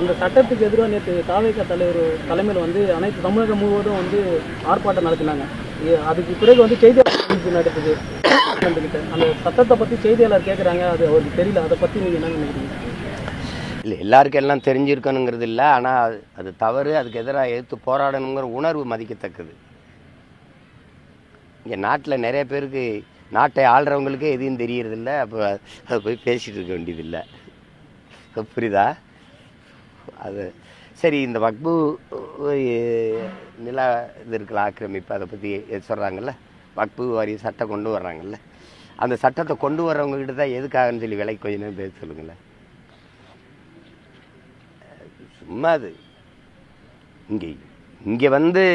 அந்த சட்டத்துக்கு எதிராக நேற்று தாவேகா தலைவர் தலைமையில் வந்து அனைத்து தமிழகம் முழுவதும் வந்து ஆர்ப்பாட்டம் நடத்தினாங்க. அதுக்கு பிறகு வந்து செய்தியாளர் நடக்குது. அந்த சட்டத்தை பற்றி செய்தியாளர் கேட்குறாங்க, அது அவருக்கு தெரியல. அதை பற்றி நீங்கள் என்ன நினைக்கிறீங்க? இல்லை, எல்லாருக்கும் எல்லாம் தெரிஞ்சிருக்கணுங்கிறது இல்லை. ஆனால் அது தவறு, அதுக்கு எதிராக எதிர்த்து போராடணுங்கிற உணர்வு மதிக்கத்தக்கது. இங்கே நாட்டில் நிறைய பேருக்கு நாட்டை ஆள்றவங்களுக்கே எதையும் தெரியறதில்ல. அப்போ அதை போய் பேசிகிட்டு இருக்க வேண்டியதில்லை. புரியுதா? அது சரி. இந்த வக்பு நில இது இருக்கல ஆக்கிரமிப்பு, அதை பற்றி சொல்கிறாங்கல்ல, வக்பு வாரி சட்டம் கொண்டு வர்றாங்கல்ல, அந்த சட்டத்தை கொண்டு வர்றவங்ககிட்ட தான் எதுக்காகன்னு சொல்லி விலைக்கு கொஞ்ச நேரம் பேச சொல்லுங்களேன். சும்மா அது இங்கே வந்து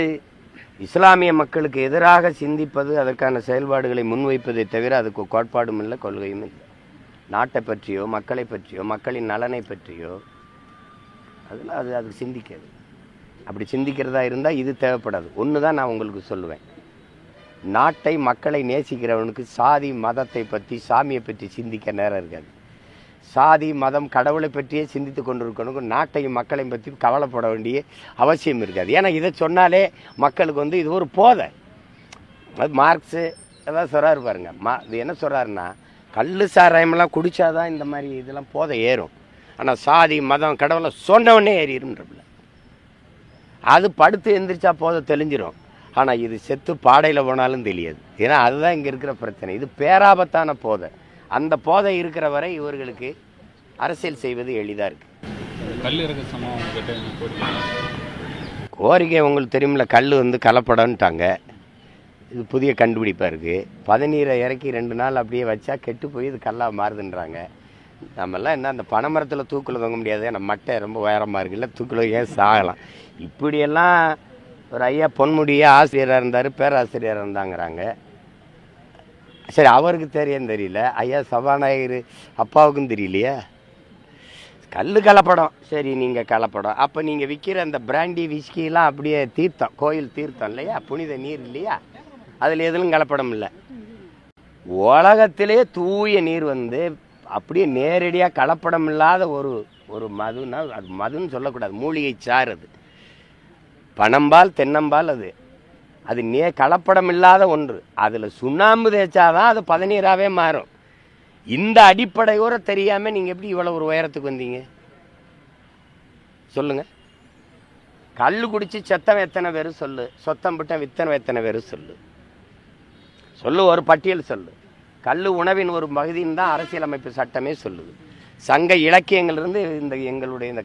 இஸ்லாமிய மக்களுக்கு எதிராக சிந்திப்பது, அதற்கான செயல்பாடுகளை முன்வைப்பதை தவிர அதுக்கு கோட்பாடும் இல்லை, கொள்கையும் இல்லை. நாட்டை பற்றியோ மக்களை பற்றியோ மக்களின் நலனை பற்றியோ அதில் அது சிந்திக்காது. அப்படி சிந்திக்கிறதா இருந்தால் இது தேவைப்படாது. ஒன்று தான் நான் உங்களுக்கு சொல்லுவேன், நாட்டை மக்களை நேசிக்கிறவனுக்கு சாதி மதத்தை பற்றி சாமியை பற்றி சிந்திக்க நேரம் இருக்காது. சாதி மதம் கடவுளை பற்றியே சிந்தித்து கொண்டிருக்கணும். நாட்டையும் மக்களையும் பற்றி கவலைப்பட வேண்டிய அவசியம் இருக்காது. ஏன்னா இதை சொன்னாலே மக்களுக்கு வந்து இது ஒரு போதை. அது மார்க்ஸு ஏதாவது சொல்கிறாரு பாருங்க. இது என்ன சொல்கிறாருன்னா, கள்ளு சாராயமெல்லாம் குடித்தாதான் இந்த மாதிரி இதெல்லாம் போதை ஏறும். ஆனால் சாதி மதம் கடவுளை சொன்னவொடனே ஏறிடும்ன்றல. அது படுத்து எந்திரிச்சா போதை தெளிஞ்சிரும். ஆனால் இது செத்து பாடையில் போனாலும் தெரியாது. ஏன்னா அதுதான் இங்கே இருக்கிற பிரச்சனை. இது பேராபத்தான போதை. அந்த போதை இருக்கிற வரை இவர்களுக்கு அரசியல் செய்வது எளிதாக இருக்குது. கோரிக்கை உங்களுக்கு தெரியுமில்ல, கல் வந்து கலப்படம்ட்டாங்க. இது புதிய கண்டுபிடிப்பாக இருக்குது. பதநீரை இறக்கி 2 நாள் அப்படியே வச்சா கெட்டு போய் இது கல்லாக மாறுதுன்றாங்க. நம்மெல்லாம் என்ன அந்த பனைமரத்தில் தூக்கில் தொங்க முடியாது, ஏன்னா மட்டை ரொம்ப உயரமாக இருக்குல்ல, தூக்கில் ஏன் சாகலாம். இப்படியெல்லாம் ஒரு ஐயா பொன்முடியே ஆசிரியராக இருந்தார், பேராசிரியராக இருந்தாங்கிறாங்க. சரி, அவருக்கு தெரியல. ஐயா சபாநாயகர் அப்பாவுக்கும் தெரியலையா? கல் கலப்படம். சரி, நீங்கள் கலப்படம். அப்போ நீங்கள் விற்கிற அந்த பிராண்டி விஸ்கிலாம் அப்படியே தீர்த்தம், கோயில் தீர்த்தம் இல்லையா, புனித நீர் இல்லையா, அதில் எதிலும் கலப்படம் இல்லை. உலகத்திலே தூய நீர் வந்து அப்படியே நேரடியாக கலப்படம் இல்லாத ஒரு மதுன்னா, அது மதுன்னு சொல்லக்கூடாது, மூலிகை சாறு. அது பனம்பால் தென்னம்பால், அது கலப்படம் இல்லாத ஒன்று. அதில் சுண்ணாம்பு தேய்ச்சாதான் அது பதநீராகவே மாறும். இந்த அடிப்படையோட தெரியாமல் நீங்கள் எப்படி இவ்வளோ ஒரு உயரத்துக்கு வந்தீங்க சொல்லுங்க? கல் குடிச்சு செத்தவன் எத்தனை பேர் சொல்லு, சொத்தம் விட்ட வித்தனை எத்தனை பேர் சொல்லு, ஒரு பட்டியல் சொல்லு. கல் உணவின் ஒரு பகுதின்னு தான் அரசியலமைப்பு சட்டமே சொல்லுது. சங்க இலக்கியங்களிலிருந்து எங்களுடைய இந்த